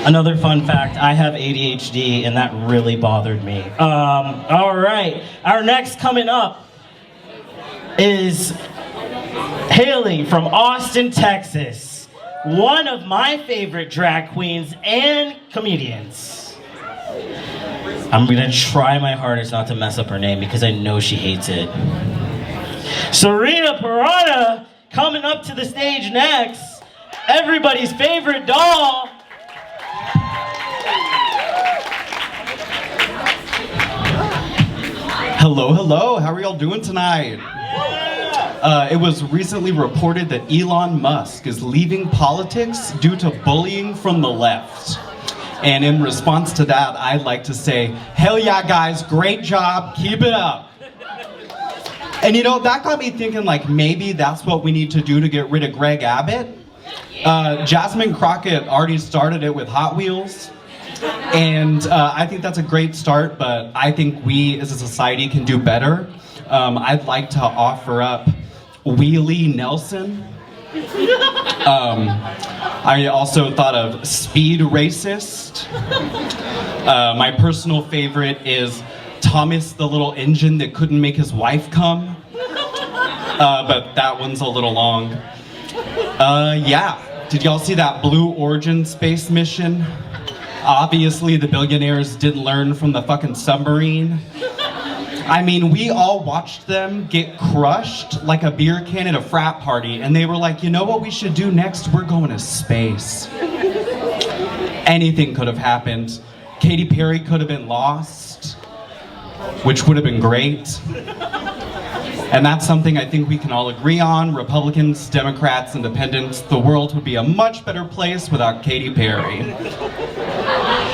Another fun fact, I have ADHD and that really bothered me. All right, our next coming up is hailing from Austin, Texas, one of my favorite drag queens and comedians. I'm gonna try my hardest not to mess up her name because I know she hates it. Serena Piranha coming up to the stage next. Everybody's favorite doll. Hello, hello. How are y'all doing tonight? It was recently reported that Elon Musk is leaving politics due to bullying from the left. And in response to that, I'd like to say, hell yeah, guys, great job, keep it up. And you know, that got me thinking, like, maybe that's what we need to do to get rid of Greg Abbott. Jasmine Crockett already started it with Hot Wheels. And I think that's a great start, but I think we as a society can do better. I'd like to offer up Wheelie Nelson. I also thought of Speed Racist. My personal favorite is Thomas the Little Engine that couldn't make his wife come. But that one's a little long. Yeah, did y'all see that Blue Origin space mission? Obviously, the billionaires didn't learn from the fucking submarine. I mean, we all watched them get crushed like a beer can at a frat party, and they were like, you know what we should do next? We're going to space. Anything could have happened. Katy Perry could have been lost, which would have been great. And that's something I think we can all agree on. Republicans, Democrats, Independents, the world would be a much better place without Katy Perry.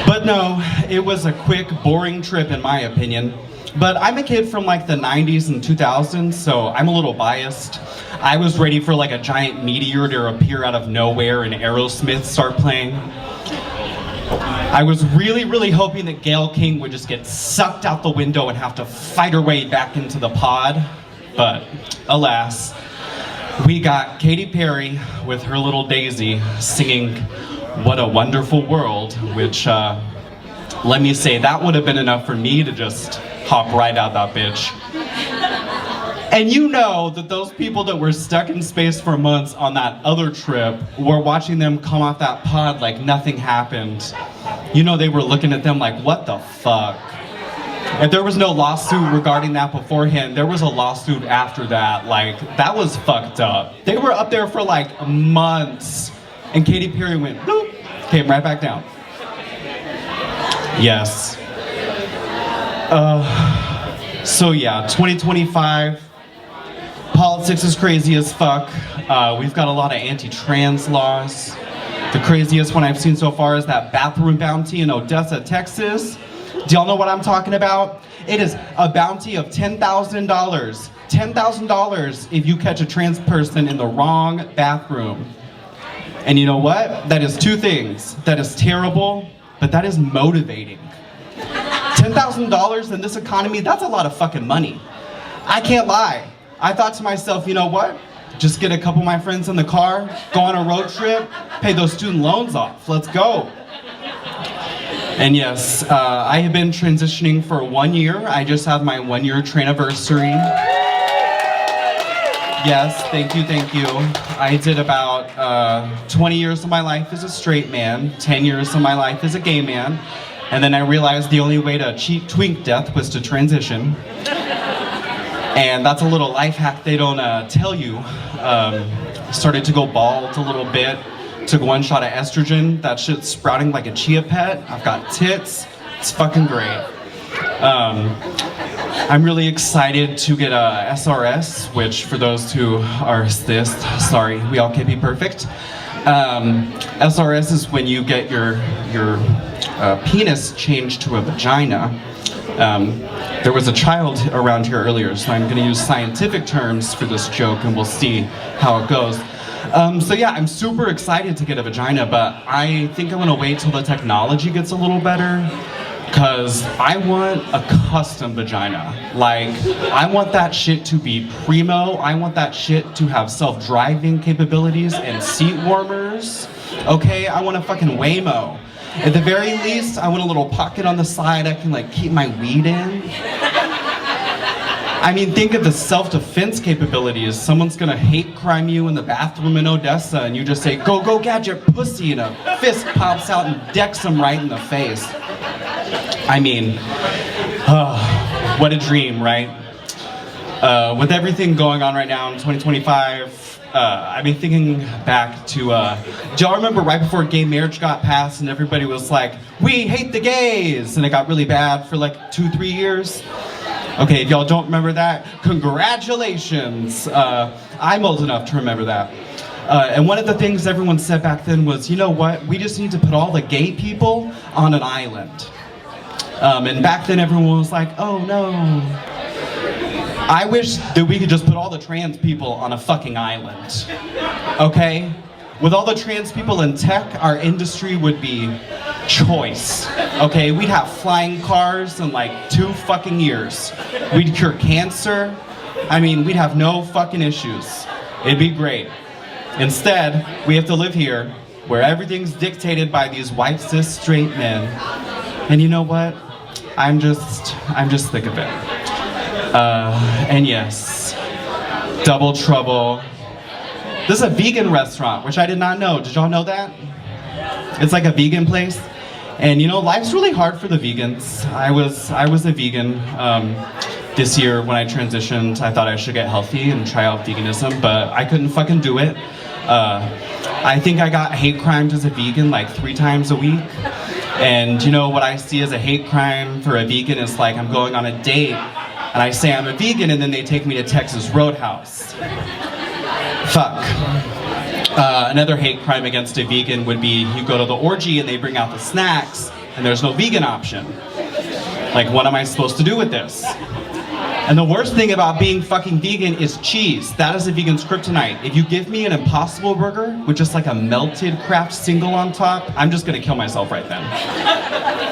But no, it was a quick, boring trip in my opinion. But I'm a kid from like the 90s and 2000s, so I'm a little biased. I was ready for like a giant meteor to appear out of nowhere and Aerosmith start playing. I was really, really hoping that Gayle King would just get sucked out the window and have to fight her way back into the pod. But alas, we got Katy Perry with her little Daisy singing What a Wonderful World, which, let me say, that would have been enough for me to just hop right out that bitch. And you know that those people that were stuck in space for months on that other trip were watching them come off that pod like nothing happened. You know they were looking at them like, what the fuck? If there was no lawsuit regarding that beforehand, there was a lawsuit after that. Like, that was fucked up. They were up there for like months, and Katy Perry went, boop, came right back down. Yes. So yeah, 2025, politics is crazy as fuck. We've got a lot of anti-trans laws. The craziest one I've seen so far is that bathroom bounty in Odessa, Texas. Do y'all know what I'm talking about? It is a bounty of $10,000. $10,000 if you catch a trans person in the wrong bathroom. And you know what? That is two things. That is terrible, but that is motivating. $10,000 in this economy, that's a lot of fucking money. I can't lie. I thought to myself, you know what? Just get a couple of my friends in the car, go on a road trip, pay those student loans off. Let's go. And yes, I have been transitioning for 1 year. I just had my 1 year traniversary. Yes, thank you, thank you. I did about 20 years of my life as a straight man, 10 years of my life as a gay man, and then I realized the only way to cheat twink death was to transition. And that's a little life hack they don't tell you. Started to go bald a little bit. Took one shot of estrogen. That shit's sprouting like a chia pet. I've got tits. It's fucking great. I'm really excited to get a SRS, which for those who are cis, sorry, we all can't be perfect. SRS is when you get your penis changed to a vagina. There was a child around here earlier, so I'm gonna use scientific terms for this joke and we'll see how it goes. So yeah, I'm super excited to get a vagina, but I think I'm gonna wait till the technology gets a little better, because I want a custom vagina. Like, I want that shit to be primo. I want that shit to have self-driving capabilities and seat warmers. Okay, I want a fucking Waymo. At the very least, I want a little pocket on the side I can like keep my weed in. I mean, think of the self-defense capabilities. Someone's gonna hate crime you in the bathroom in Odessa and you just say, go, go, gadget, pussy, and a fist pops out and decks them right in the face. I mean, what a dream, right? With everything going on right now in 2025, I've been thinking back to, do y'all remember right before gay marriage got passed and everybody was like, we hate the gays, and it got really bad for like 2-3 years? Okay, if y'all don't remember that, congratulations. I'm old enough to remember that. And one of the things everyone said back then was, you know what, we just need to put all the gay people on an island. And back then everyone was like, oh no. I wish that we could just put all the trans people on a fucking island, okay? With all the trans people in tech, our industry would be choice, okay? We'd have flying cars in like 2 fucking years. We'd cure cancer. I mean, we'd have no fucking issues. It'd be great. Instead, we have to live here where everything's dictated by these white cis straight men. And you know what? I'm just sick of it. And yes, Double Trouble. This is a vegan restaurant, which I did not know. Did y'all know that? It's like a vegan place. And you know, life's really hard for the vegans. I was a vegan this year when I transitioned. I thought I should get healthy and try out veganism, but I couldn't fucking do it. I think I got hate crimes as a vegan like 3 times a week. And you know what I see as a hate crime for a vegan is like I'm going on a date and I say I'm a vegan and then they take me to Texas Roadhouse. Fuck. Another hate crime against a vegan would be you go to the orgy and they bring out the snacks and there's no vegan option. Like, what am I supposed to do with this? And the worst thing about being fucking vegan is cheese. That is a vegan's kryptonite. If you give me an Impossible Burger with just like a melted Kraft single on top, I'm just gonna kill myself right then.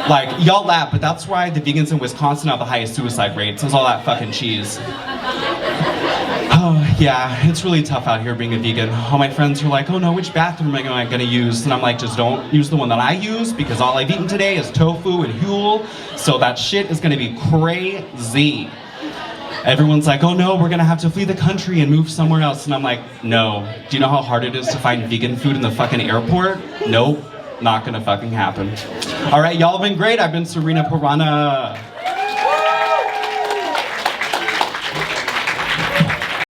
Like, y'all laugh, but that's why the vegans in Wisconsin have the highest suicide rates. It's all that fucking cheese. Oh, yeah, it's really tough out here being a vegan. All my friends are like, oh no, which bathroom am I gonna use? And I'm like, just don't use the one that I use because all I've eaten today is tofu and Huel, so that shit is gonna be crazy. Everyone's like, oh no, we're gonna have to flee the country and move somewhere else. And I'm like, no. Do you know how hard it is to find vegan food in the fucking airport? Nope, not gonna fucking happen. All right, y'all have been great. I've been Serena Piranha.